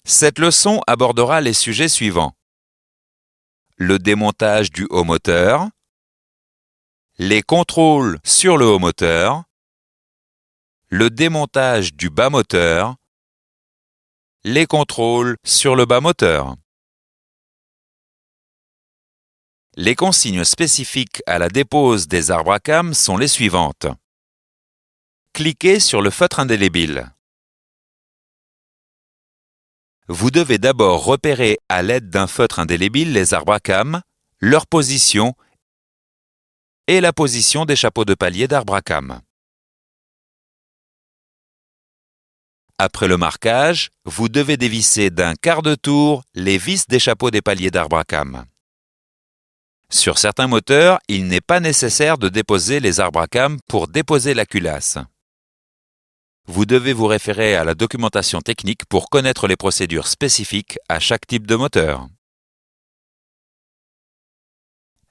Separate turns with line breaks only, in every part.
Cette leçon abordera les sujets suivants. Le démontage du haut moteur, les contrôles sur le haut moteur, le démontage du bas moteur, les contrôles sur le bas moteur. Les consignes spécifiques à la dépose des arbres à cames sont les suivantes. Cliquez sur le feutre indélébile. Vous devez d'abord repérer à l'aide d'un feutre indélébile les arbres à cames, leur position et la position des chapeaux de palier d'arbres à cames. Après le marquage, vous devez dévisser d'un quart de tour les vis des chapeaux des paliers d'arbres à cames. Sur certains moteurs, il n'est pas nécessaire de déposer les arbres à cames pour déposer la culasse. Vous devez vous référer à la documentation technique pour connaître les procédures spécifiques à chaque type de moteur.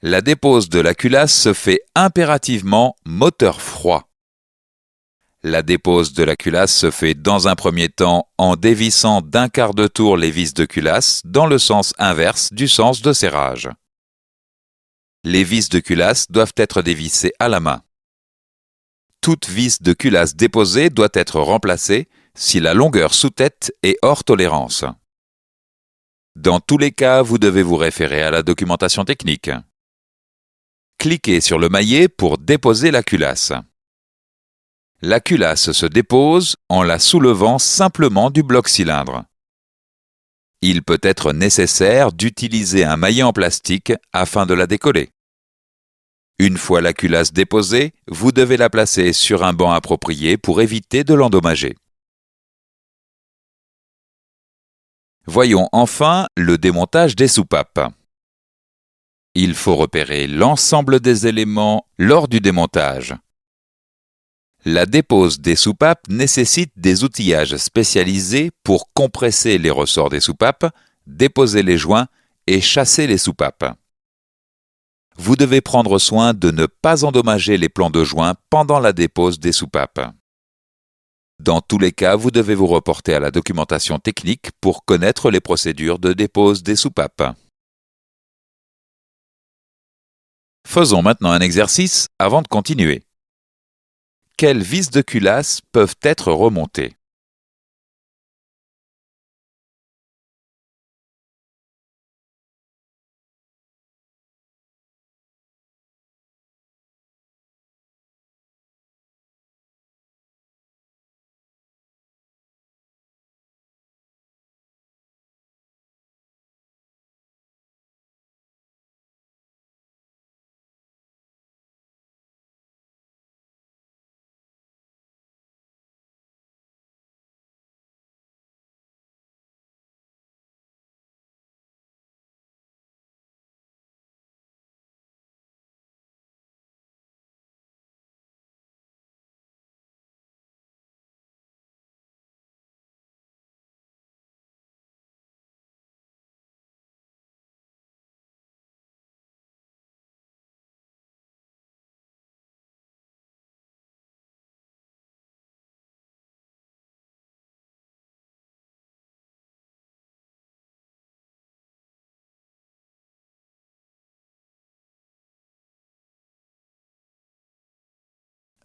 La dépose de la culasse se fait impérativement moteur froid. La dépose de la culasse se fait dans un premier temps en dévissant d'un quart de tour les vis de culasse dans le sens inverse du sens de serrage. Les vis de culasse doivent être dévissées à la main. Toute vis de culasse déposée doit être remplacée si la longueur sous-tête est hors tolérance. Dans tous les cas, vous devez vous référer à la documentation technique. Cliquez sur le maillet pour déposer la culasse. La culasse se dépose en la soulevant simplement du bloc cylindre. Il peut être nécessaire d'utiliser un maillet en plastique afin de la décoller. Une fois la culasse déposée, vous devez la placer sur un banc approprié pour éviter de l'endommager. Voyons enfin le démontage des soupapes. Il faut repérer l'ensemble des éléments lors du démontage. La dépose des soupapes nécessite des outillages spécialisés pour compresser les ressorts des soupapes, déposer les joints et chasser les soupapes. Vous devez prendre soin de ne pas endommager les plans de joint pendant la dépose des soupapes. Dans tous les cas, vous devez vous reporter à la documentation technique pour connaître les procédures de dépose des soupapes. Faisons maintenant un exercice avant de continuer. Quelles vis de culasse peuvent être remontées?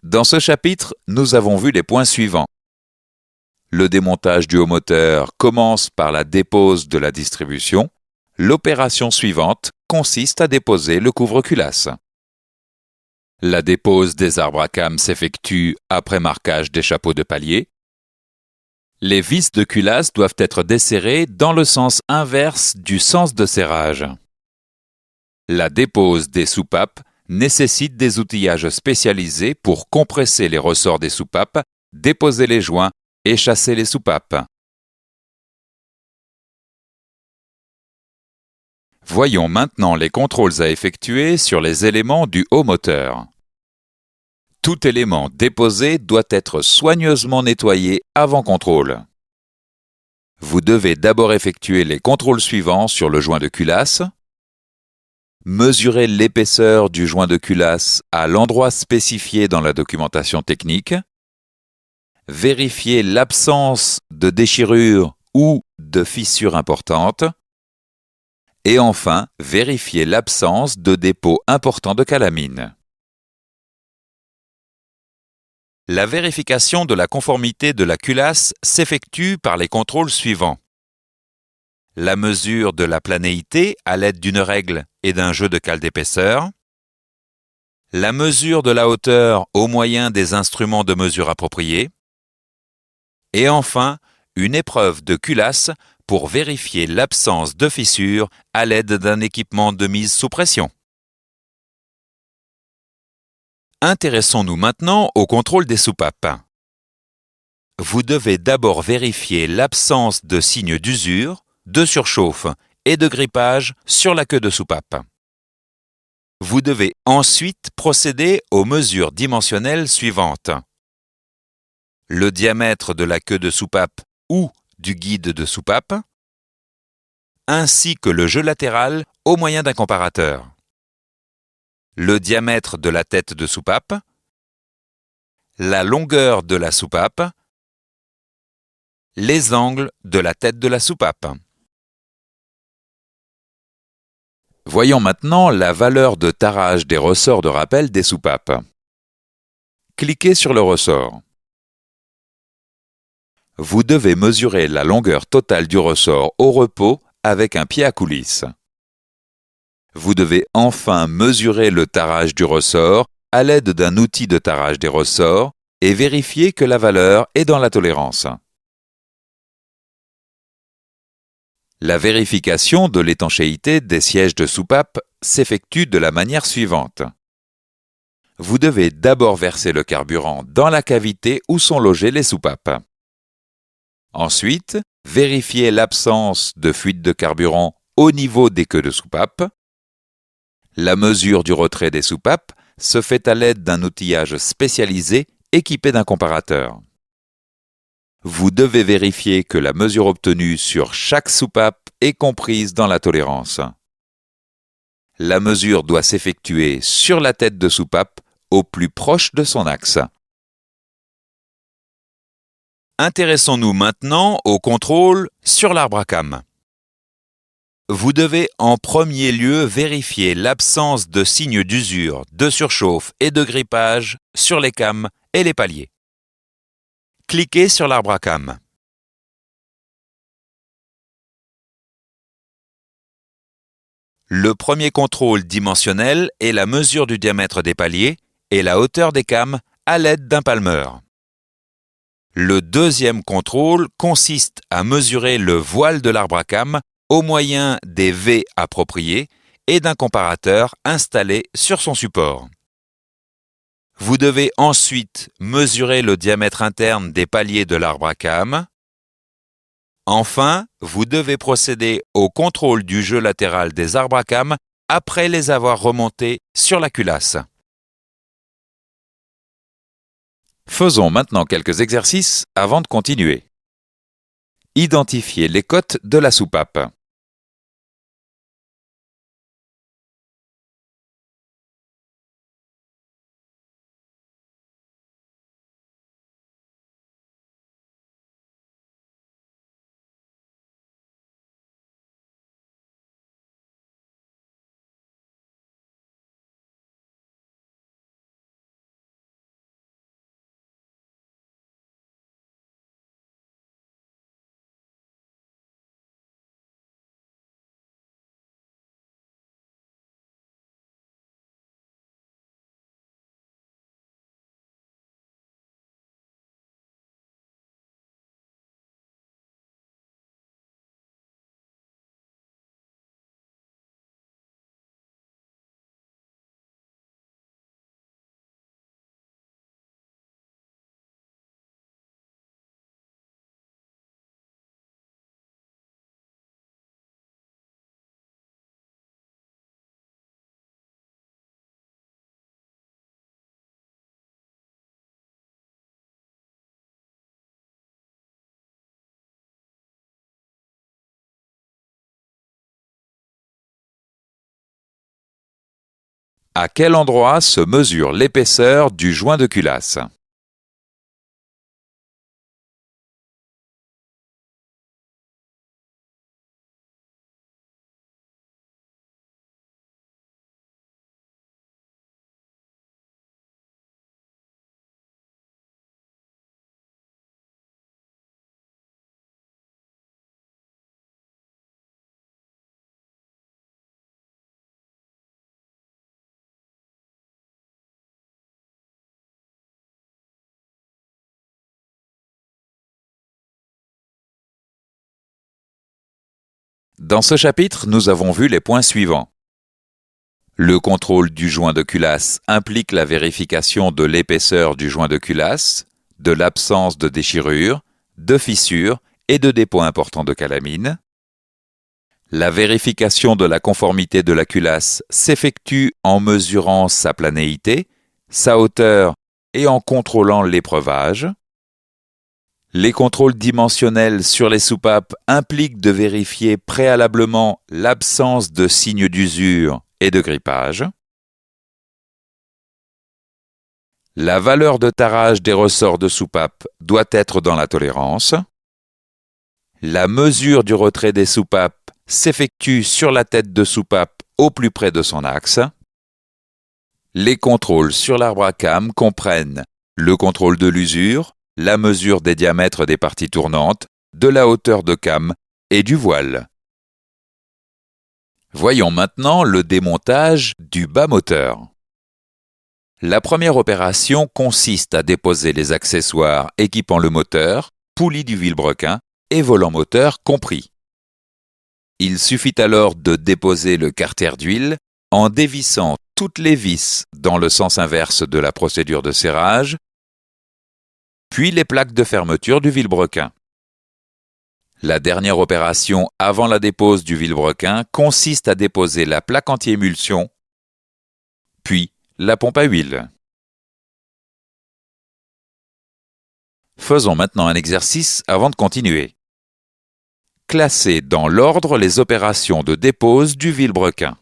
Dans ce chapitre, nous avons vu les points suivants. Le démontage du haut moteur commence par la dépose de la distribution. L'opération suivante consiste à déposer le couvre-culasse. La dépose des arbres à cames s'effectue après marquage des chapeaux de palier. Les vis de culasse doivent être desserrées dans le sens inverse du sens de serrage. La dépose des soupapes nécessite des outillages spécialisés pour compresser les ressorts des soupapes, déposer les joints et chasser les soupapes. Voyons maintenant les contrôles à effectuer sur les éléments du haut moteur. Tout élément déposé doit être soigneusement nettoyé avant contrôle. Vous devez d'abord effectuer les contrôles suivants sur le joint de culasse. Mesurer l'épaisseur du joint de culasse à l'endroit spécifié dans la documentation technique. Vérifier l'absence de déchirure ou de fissures importantes. Et enfin, vérifier l'absence de dépôts importants de calamine. La vérification de la conformité de la culasse s'effectue par les contrôles suivants. La mesure de la planéité à l'aide d'une règle et d'un jeu de cale d'épaisseur. La mesure de la hauteur au moyen des instruments de mesure appropriés. Et enfin, une épreuve de culasse pour vérifier l'absence de fissures à l'aide d'un équipement de mise sous pression. Intéressons-nous maintenant au contrôle des soupapes. Vous devez d'abord vérifier l'absence de signes d'usure, de surchauffe et de grippage sur la queue de soupape. Vous devez ensuite procéder aux mesures dimensionnelles suivantes. Le diamètre de la queue de soupape ou du guide de soupape, ainsi que le jeu latéral au moyen d'un comparateur. Le diamètre de la tête de soupape, la longueur de la soupape, les angles de la tête de la soupape. Voyons maintenant la valeur de tarage des ressorts de rappel des soupapes. Cliquez sur le ressort. Vous devez mesurer la longueur totale du ressort au repos avec un pied à coulisse. Vous devez enfin mesurer le tarage du ressort à l'aide d'un outil de tarage des ressorts et vérifier que la valeur est dans la tolérance. La vérification de l'étanchéité des sièges de soupape s'effectue de la manière suivante. Vous devez d'abord verser le carburant dans la cavité où sont logées les soupapes. Ensuite, vérifiez l'absence de fuite de carburant au niveau des queues de soupape. La mesure du retrait des soupapes se fait à l'aide d'un outillage spécialisé équipé d'un comparateur. Vous devez vérifier que la mesure obtenue sur chaque soupape est comprise dans la tolérance. La mesure doit s'effectuer sur la tête de soupape au plus proche de son axe. Intéressons-nous maintenant au contrôle sur l'arbre à cames. Vous devez en premier lieu vérifier l'absence de signes d'usure, de surchauffe et de grippage sur les cames et les paliers. Cliquez sur l'arbre à cames. Le premier contrôle dimensionnel est la mesure du diamètre des paliers et la hauteur des cames à l'aide d'un palmeur. Le deuxième contrôle consiste à mesurer le voile de l'arbre à cames au moyen des V appropriés et d'un comparateur installé sur son support. Vous devez ensuite mesurer le diamètre interne des paliers de l'arbre à cames. Enfin, vous devez procéder au contrôle du jeu latéral des arbres à cames après les avoir remontés sur la culasse. Faisons maintenant quelques exercices avant de continuer. Identifiez les côtes de la soupape. À quel endroit se mesure l'épaisseur du joint de culasse? Dans ce chapitre, nous avons vu les points suivants. Le contrôle du joint de culasse implique la vérification de l'épaisseur du joint de culasse, de l'absence de déchirure, de fissures et de dépôts importants de calamine. La vérification de la conformité de la culasse s'effectue en mesurant sa planéité, sa hauteur et en contrôlant l'épreuvage. Les contrôles dimensionnels sur les soupapes impliquent de vérifier préalablement l'absence de signes d'usure et de grippage. La valeur de tarage des ressorts de soupape doit être dans la tolérance. La mesure du retrait des soupapes s'effectue sur la tête de soupape au plus près de son axe. Les contrôles sur l'arbre à cames comprennent le contrôle de l'usure, la mesure des diamètres des parties tournantes, de la hauteur de came et du voile. Voyons maintenant le démontage du bas moteur. La première opération consiste à déposer les accessoires équipant le moteur, poulie du vilebrequin et volant moteur compris. Il suffit alors de déposer le carter d'huile en dévissant toutes les vis dans le sens inverse de la procédure de serrage, puis les plaques de fermeture du vilebrequin. La dernière opération avant la dépose du vilebrequin consiste à déposer la plaque anti-émulsion, puis la pompe à huile. Faisons maintenant un exercice avant de continuer. Classez dans l'ordre les opérations de dépose du vilebrequin.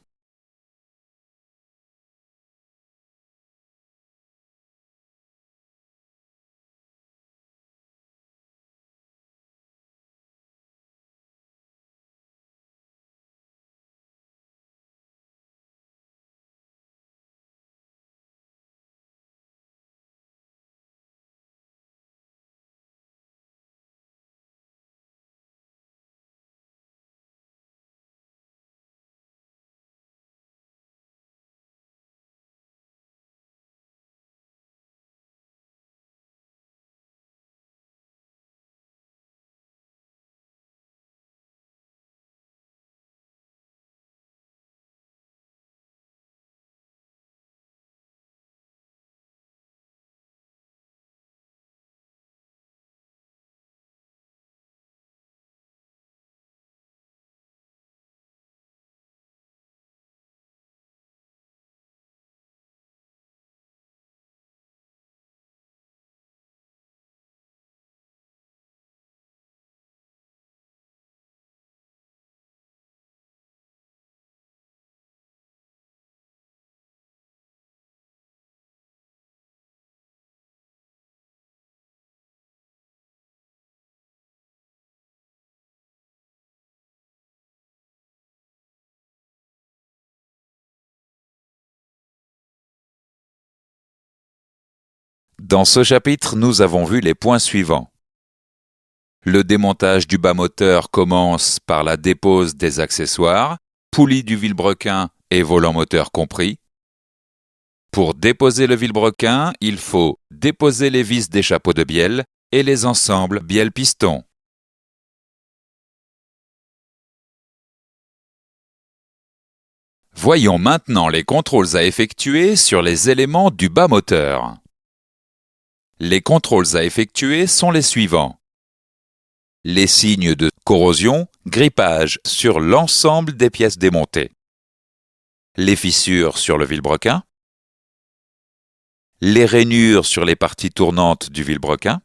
Dans ce chapitre, nous avons vu les points suivants. Le démontage du bas moteur commence par la dépose des accessoires, poulie du vilebrequin et volant moteur compris. Pour déposer le vilebrequin, il faut déposer les vis des chapeaux de bielle et les ensembles bielle-piston. Voyons maintenant les contrôles à effectuer sur les éléments du bas moteur. Les contrôles à effectuer sont les suivants. Les signes de corrosion, grippage sur l'ensemble des pièces démontées. Les fissures sur le vilebrequin. Les rainures sur les parties tournantes du vilebrequin.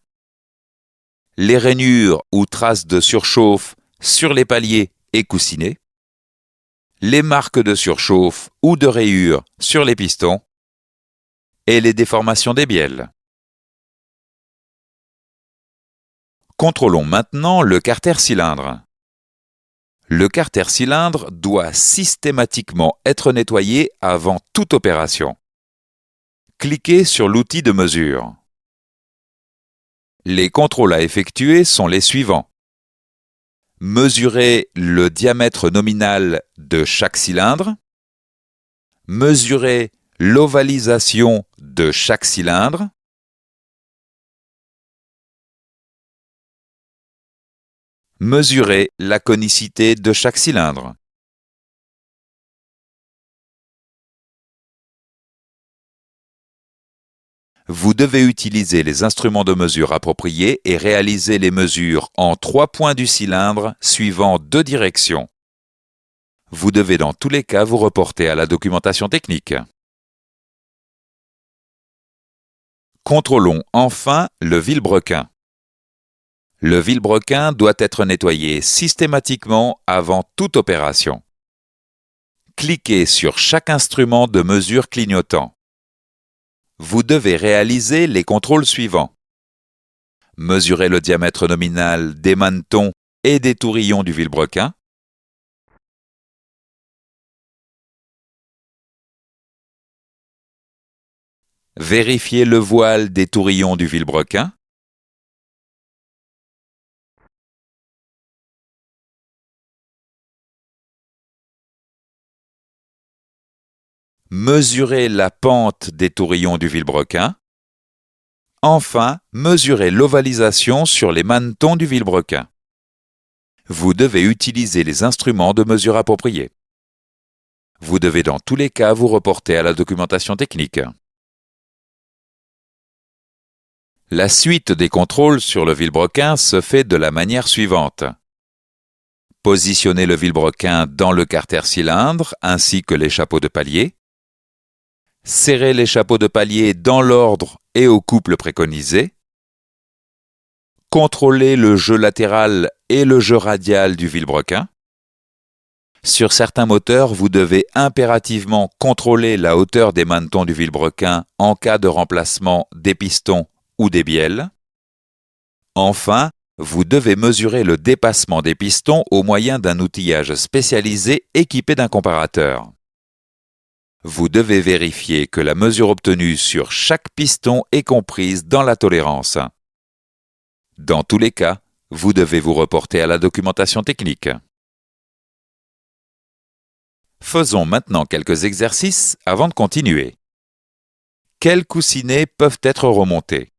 Les rainures ou traces de surchauffe sur les paliers et coussinets. Les marques de surchauffe ou de rayures sur les pistons. Et les déformations des bielles. Contrôlons maintenant le carter cylindre. Le carter cylindre doit systématiquement être nettoyé avant toute opération. Cliquez sur l'outil de mesure. Les contrôles à effectuer sont les suivants. Mesurer le diamètre nominal de chaque cylindre. Mesurer l'ovalisation de chaque cylindre. Mesurez la conicité de chaque cylindre. Vous devez utiliser les instruments de mesure appropriés et réaliser les mesures en 3 points du cylindre suivant 2 directions. Vous devez dans tous les cas vous reporter à la documentation technique. Contrôlons enfin le vilebrequin. Le vilebrequin doit être nettoyé systématiquement avant toute opération. Cliquez sur chaque instrument de mesure clignotant. Vous devez réaliser les contrôles suivants. Mesurez le diamètre nominal des manetons et des tourillons du vilebrequin. Vérifiez le voile des tourillons du vilebrequin. Mesurez la pente des tourillons du vilebrequin. Enfin, mesurez l'ovalisation sur les manetons du vilebrequin. Vous devez utiliser les instruments de mesure appropriés. Vous devez dans tous les cas vous reporter à la documentation technique. La suite des contrôles sur le vilebrequin se fait de la manière suivante. Positionnez le vilebrequin dans le carter cylindre ainsi que les chapeaux de palier. Serrez les chapeaux de palier dans l'ordre et au couple préconisé. Contrôlez le jeu latéral et le jeu radial du vilebrequin. Sur certains moteurs, vous devez impérativement contrôler la hauteur des manetons du vilebrequin en cas de remplacement des pistons ou des bielles. Enfin, vous devez mesurer le dépassement des pistons au moyen d'un outillage spécialisé équipé d'un comparateur. Vous devez vérifier que la mesure obtenue sur chaque piston est comprise dans la tolérance. Dans tous les cas, vous devez vous reporter à la documentation technique. Faisons maintenant quelques exercices avant de continuer. Quels coussinets peuvent être remontés?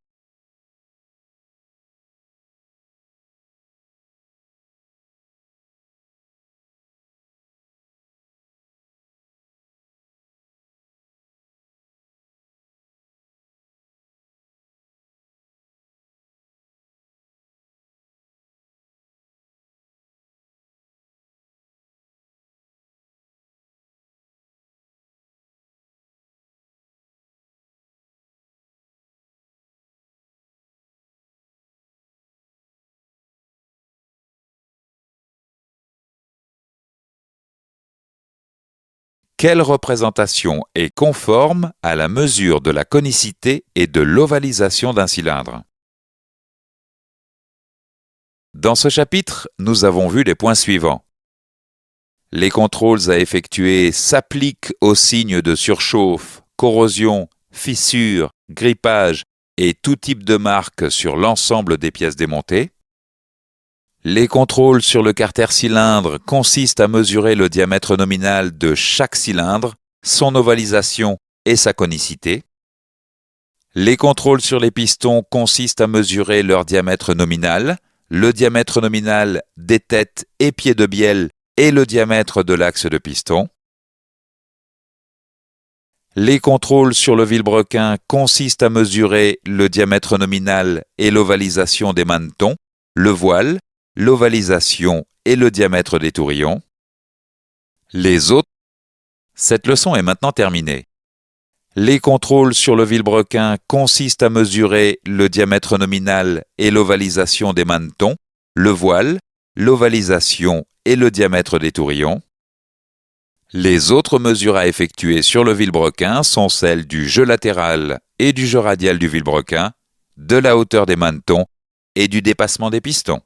Quelle représentation est conforme à la mesure de la conicité et de l'ovalisation d'un cylindre? Dans ce chapitre, nous avons vu les points suivants. Les contrôles à effectuer s'appliquent aux signes de surchauffe, corrosion, fissure, grippage et tout type de marque sur l'ensemble des pièces démontées. Les contrôles sur le carter cylindre consistent à mesurer le diamètre nominal de chaque cylindre, son ovalisation et sa conicité. Les contrôles sur les pistons consistent à mesurer leur diamètre nominal, le diamètre nominal des têtes et pieds de bielle et le diamètre de l'axe de piston. Les contrôles sur le vilebrequin consistent à mesurer le diamètre nominal et l'ovalisation des manetons, le voile, l'ovalisation et le diamètre des tourillons. Les autres. Cette leçon est maintenant terminée. Les contrôles sur le vilebrequin consistent à mesurer le diamètre nominal et l'ovalisation des manetons, le voile, l'ovalisation et le diamètre des tourillons. Les autres mesures à effectuer sur le vilebrequin sont celles du jeu latéral et du jeu radial du vilebrequin, de la hauteur des manetons et du dépassement des pistons.